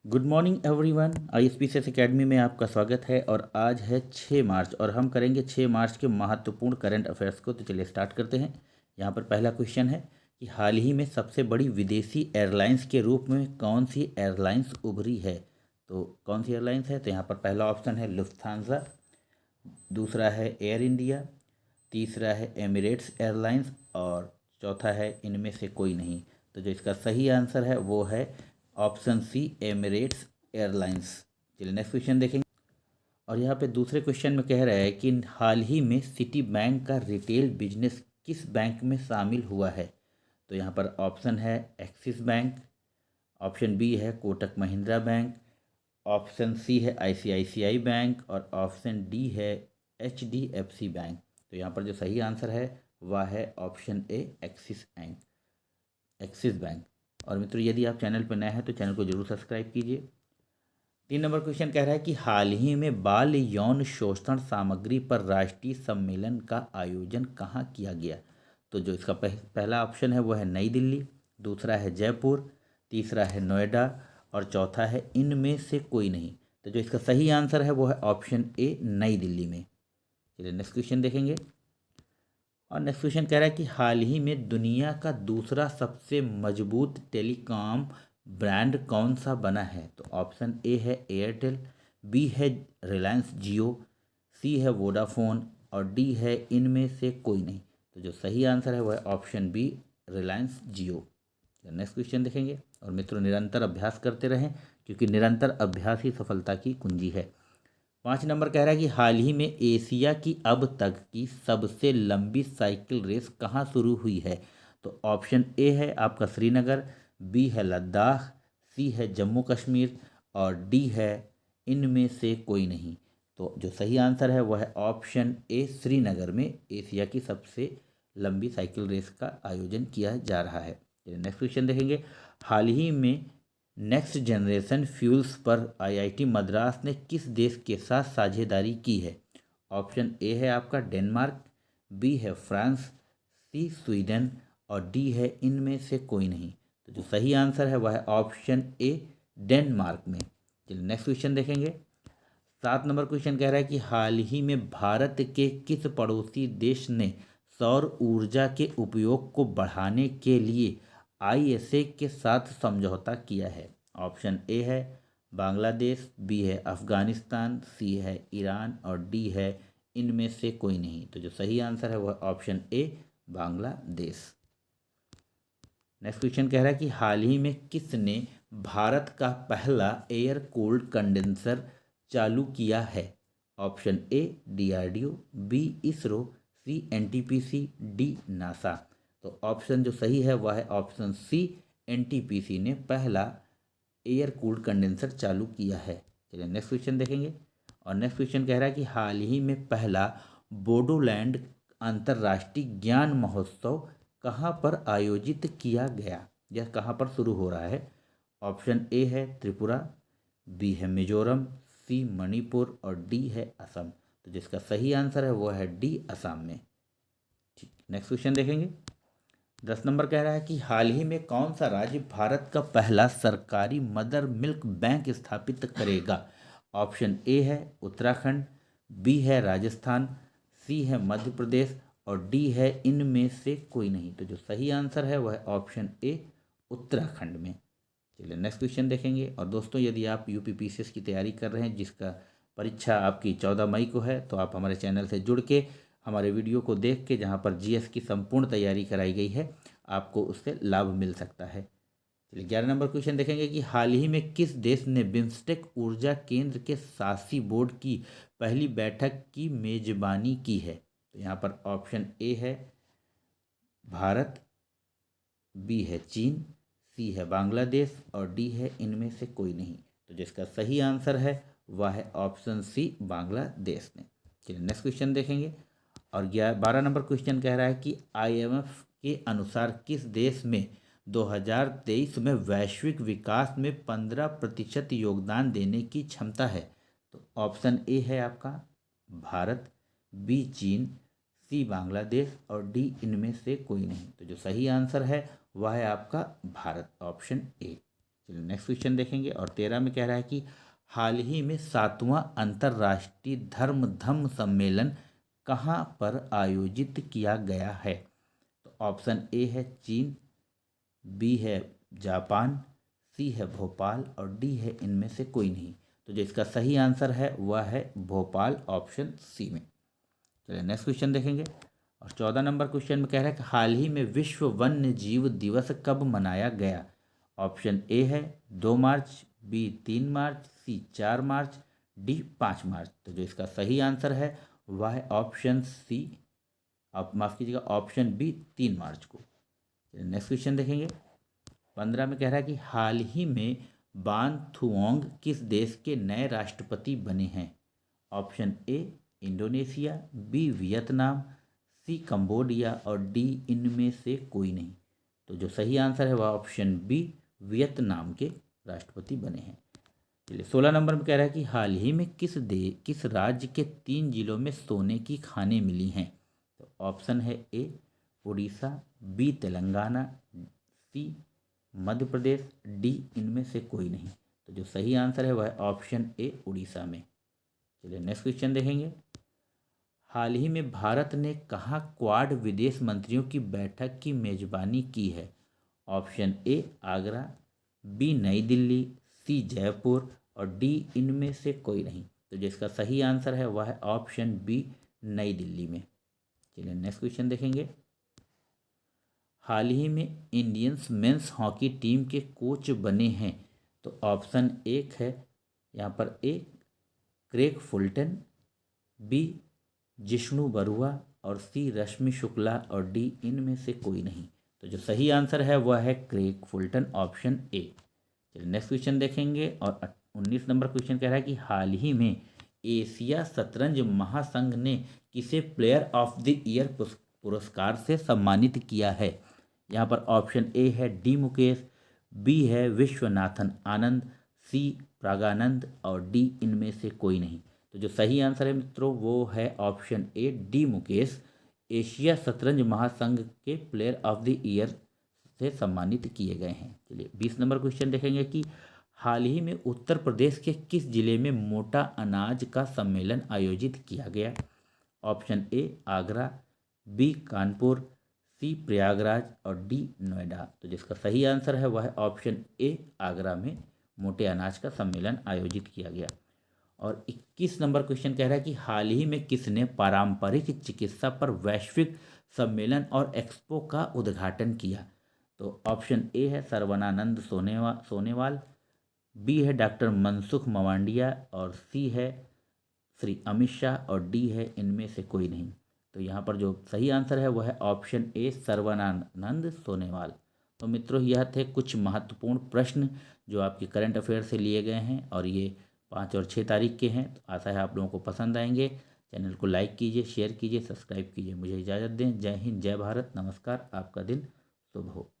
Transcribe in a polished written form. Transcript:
Good morning everyone. ISPCS academy में आपका स्वागत है। और आज है 6 मार्च और हम करेंगे 6 मार्च के महत्वपूर्ण करंट अफेयर्स को। तो चलिए स्टार्ट करते हैं। यहाँ पर पहला क्वेश्चन है कि हाल ही में सबसे बड़ी विदेशी एयरलाइंस के रूप में कौन सी एयरलाइंस उभरी है। तो कौन सी एयरलाइंस है, तो यहाँ पर पहला ऑप्शन है लुफ्थांसा, दूसरा है एयर इंडिया, तीसरा है एमिरेट्स एयरलाइंस और चौथा है इनमें से कोई नहीं। तो जो इसका सही आंसर है वो है ऑप्शन सी, एमिरेट्स एयरलाइंस। चलिए नेक्स्ट क्वेश्चन देखेंगे। और यहाँ पे दूसरे क्वेश्चन में कह रहा है कि हाल ही में सिटी बैंक का रिटेल बिजनेस किस बैंक में शामिल हुआ है। तो यहाँ पर ऑप्शन है एक्सिस बैंक, ऑप्शन बी है Kotak Mahindra bank, option C है आईसीआईसीआई बैंक और ऑप्शन डी है एचडीएफसी बैंक। तो यहाँ पर जो सही आंसर है वह है ऑप्शन ए, एक्सिस बैंक। और मित्रों, यदि आप चैनल पर नए हैं तो चैनल को जरूर सब्सक्राइब कीजिए। 3 नंबर क्वेश्चन कह रहा है कि हाल ही में बाल यौन शोषण सामग्री पर राष्ट्रीय सम्मेलन का आयोजन कहाँ किया गया। तो जो इसका पहला ऑप्शन है वो है नई दिल्ली, दूसरा है जयपुर, तीसरा है नोएडा और चौथा है इनमें से कोई नहीं। तो जो इसका सही आंसर है वो है ऑप्शन ए, नई दिल्ली में। चलिए नेक्स्ट क्वेश्चन देखेंगे। और नेक्स्ट क्वेश्चन कह रहा है कि हाल ही में दुनिया का दूसरा सबसे मजबूत टेलीकॉम ब्रांड कौन सा बना है। तो ऑप्शन ए है एयरटेल, बी है रिलायंस जियो, सी है वोडाफोन और डी है इनमें से कोई नहीं। तो जो सही आंसर है वह है ऑप्शन बी, रिलायंस जियो। नेक्स्ट क्वेश्चन देखेंगे। और मित्रों, निरंतर अभ्यास करते रहें क्योंकि निरंतर अभ्यास ही सफलता की कुंजी है। 5 नंबर कह रहा है कि हाल ही में एशिया की अब तक की सबसे लंबी साइकिल रेस कहाँ शुरू हुई है। तो ऑप्शन ए है आपका श्रीनगर, बी है लद्दाख, सी है जम्मू कश्मीर और डी है इनमें से कोई नहीं। तो जो सही आंसर है वह है ऑप्शन ए, श्रीनगर में एशिया की सबसे लंबी साइकिल रेस का आयोजन किया जा रहा है। नेक्स्ट क्वेश्चन देखेंगे। हाल ही में नेक्स्ट जनरेशन फ्यूल्स पर आईआईटी मद्रास ने किस देश के साथ साझेदारी की है। ऑप्शन ए है आपका डेनमार्क, बी है फ्रांस, सी स्वीडन और डी है इनमें से कोई नहीं। तो जो सही आंसर है वह है ऑप्शन ए, डेनमार्क में। चलिए नेक्स्ट क्वेश्चन देखेंगे। 7 नंबर क्वेश्चन कह रहा है कि हाल ही में भारत के किस पड़ोसी देश ने सौर ऊर्जा के उपयोग को बढ़ाने के लिए आईएसए के साथ समझौता किया है। ऑप्शन ए है बांग्लादेश, बी है अफगानिस्तान, सी है ईरान और डी है इनमें से कोई नहीं। तो जो सही आंसर है वह option A, Bangladesh. Next question कह रहा है कि हाल ही में किसने भारत का पहला एयर कूल्ड कंडेंसर चालू किया है। Option A, DRDO, B ISRO, C NTPC, D NASA. तो ऑप्शन जो सही है वह है ऑप्शन सी, एनटीपीसी ने पहला एयर कूल्ड कंडेंसर चालू किया है। चलिए नेक्स्ट क्वेश्चन देखेंगे। और नेक्स्ट क्वेश्चन कह रहा है कि हाल ही में पहला बोडोलैंड अंतर्राष्ट्रीय ज्ञान महोत्सव कहाँ पर आयोजित किया गया, यह कहाँ पर शुरू हो रहा है। ऑप्शन ए है त्रिपुरा, बी है मिजोरम, सी मणिपुर और डी है असम। तो जिसका सही आंसर है वो है डी, असम में। ठीक, नेक्स्ट क्वेश्चन देखेंगे। 10 नंबर कह रहा है कि हाल ही में कौन सा राज्य भारत का पहला सरकारी मदर मिल्क बैंक स्थापित करेगा। ऑप्शन ए है उत्तराखंड, बी है राजस्थान, सी है मध्य प्रदेश और डी है इनमें से कोई नहीं। तो जो सही आंसर है वह है ऑप्शन ए, उत्तराखंड में। चलिए नेक्स्ट क्वेश्चन देखेंगे। और दोस्तों, यदि आप यूपीपीसीएस की तैयारी कर रहे हैं जिसका परीक्षा आपकी 14 मई को है, तो आप हमारे चैनल से जुड़ के हमारे वीडियो को देख के, जहाँ पर जीएस की संपूर्ण तैयारी कराई गई है, आपको उससे लाभ मिल सकता है। चलिए 11 नंबर क्वेश्चन देखेंगे कि हाल ही में किस देश ने बिम्स्टेक ऊर्जा केंद्र के शासी बोर्ड की पहली बैठक की मेजबानी की है। तो यहाँ पर ऑप्शन ए है भारत, बी है चीन, सी है बांग्लादेश और डी है इनमें से कोई नहीं। तो जिसका सही आंसर है वह है ऑप्शन सी, बांग्लादेश ने। चलिए नेक्स्ट क्वेश्चन देखेंगे। और 12 नंबर क्वेश्चन कह रहा है कि आईएमएफ के अनुसार किस देश में 2023 में वैश्विक विकास में 15% योगदान देने की क्षमता है। तो ऑप्शन ए है आपका भारत, बी चीन, सी बांग्लादेश और डी इनमें से कोई नहीं। तो जो सही आंसर है वह है आपका भारत, ऑप्शन ए। चलिए नेक्स्ट क्वेश्चन देखेंगे। और 13 में कह रहा है कि हाल ही में 7वां अंतर्राष्ट्रीय धर्म धम्म सम्मेलन कहाँ पर आयोजित किया गया है? तो ऑप्शन ए है चीन, बी है जापान, सी है भोपाल और डी है इनमें से कोई नहीं। तो जो इसका सही आंसर है वह है भोपाल, ऑप्शन सी में। चलिए नेक्स्ट क्वेश्चन देखेंगे। और 14 नंबर क्वेश्चन में कह रहा है कि हाल ही में विश्व वन्य जीव दिवस कब मनाया गया? ऑप्शन ए है 2 मार्च, बी 3 मार्च, सी 4 मार्च, डी 5 मार्च। तो जो इसका सही आंसर है वह है ऑप्शन सी, आप माफ़ कीजिएगा, ऑप्शन बी 3 मार्च को। नेक्स्ट क्वेश्चन देखेंगे। 15 में कह रहा है कि हाल ही में बान थुओंग किस देश के नए राष्ट्रपति बने हैं? Option A Indonesia, B Vietnam, C Cambodia और डी इनमें से कोई नहीं। तो जो सही आंसर है वह ऑप्शन बी वियतनाम के राष्ट्रपति बने हैं। चलिए 16 नंबर में कह रहा है कि हाल ही में किस राज्य के 3 जिलों में सोने की खानें मिली हैं? तो ऑप्शन है ए उड़ीसा, बी तेलंगाना, सी मध्य प्रदेश, डी इनमें से कोई नहीं। तो जो सही आंसर है वह है ऑप्शन ए उड़ीसा में। चलिए नेक्स्ट क्वेश्चन देखेंगे। हाल ही में भारत ने कहाँ क्वाड विदेश मंत्रियों की बैठक की मेजबानी की है? ऑप्शन ए आगरा, बी नई दिल्ली, सी जयपुर और डी इनमें से कोई नहीं। तो जिसका सही आंसर है वह है ऑप्शन बी नई दिल्ली में। चलिए नेक्स्ट क्वेश्चन देखेंगे। हाल ही में इंडियंस मेंस हॉकी टीम के कोच बने हैं? तो ऑप्शन एक है यहाँ पर A Craig Fulton, B Jishnu Barua और सी रश्मि शुक्ला और डी इनमें से कोई नहीं। तो जो सही आंसर है वह है क्रेग फुलटन, ऑप्शन ए। चलिए नेक्स्ट क्वेश्चन देखेंगे। और 19 नंबर क्वेश्चन कह रहा है कि हाल ही में एशिया शतरंज महासंघ ने किसे प्लेयर ऑफ द ईयर पुरस्कार से सम्मानित किया है? यहाँ पर ऑप्शन ए है डी मुकेश, बी है विश्वनाथन आनंद, सी प्रागानंद और डी इनमें से कोई नहीं। तो जो सही आंसर है मित्रों वो है option A D Mukesh, Asia शतरंज महासंघ के प्लेयर ऑफ द ईयर से सम्मानित किए गए हैं। चलिए 20 नंबर क्वेश्चन देखेंगे कि हाल ही में उत्तर प्रदेश के किस जिले में मोटा अनाज का सम्मेलन आयोजित किया गया? Option A Agra, B Kanpur, C Prayagraj और डी नोएडा। तो जिसका सही आंसर है वह है ऑप्शन ए आगरा में मोटे अनाज का सम्मेलन आयोजित किया गया। और 21 नंबर क्वेश्चन कह रहा है कि हाल ही में किसने पारंपरिक चिकित्सा पर वैश्विक सम्मेलन और एक्सपो का उद्घाटन किया? तो ऑप्शन ए है सर्वनानंद सोनेवाल, बी है डॉक्टर मनसुख मवांडिया और सी है श्री अमित शाह और डी है इनमें से कोई नहीं। तो यहाँ पर जो सही आंसर है वह है ऑप्शन ए सर्वनानंद सोनेवाल। तो मित्रों यह थे कुछ महत्वपूर्ण प्रश्न जो आपके करंट अफेयर से लिए गए हैं और ये 5 और 6 तारीख के हैं। तो आशा है आप लोगों को पसंद आएंगे। चैनल को लाइक कीजिए, शेयर कीजिए, सब्सक्राइब कीजिए। मुझे इजाज़त दें। जय हिंद, जय भारत, नमस्कार। आपका दिन शुभ हो।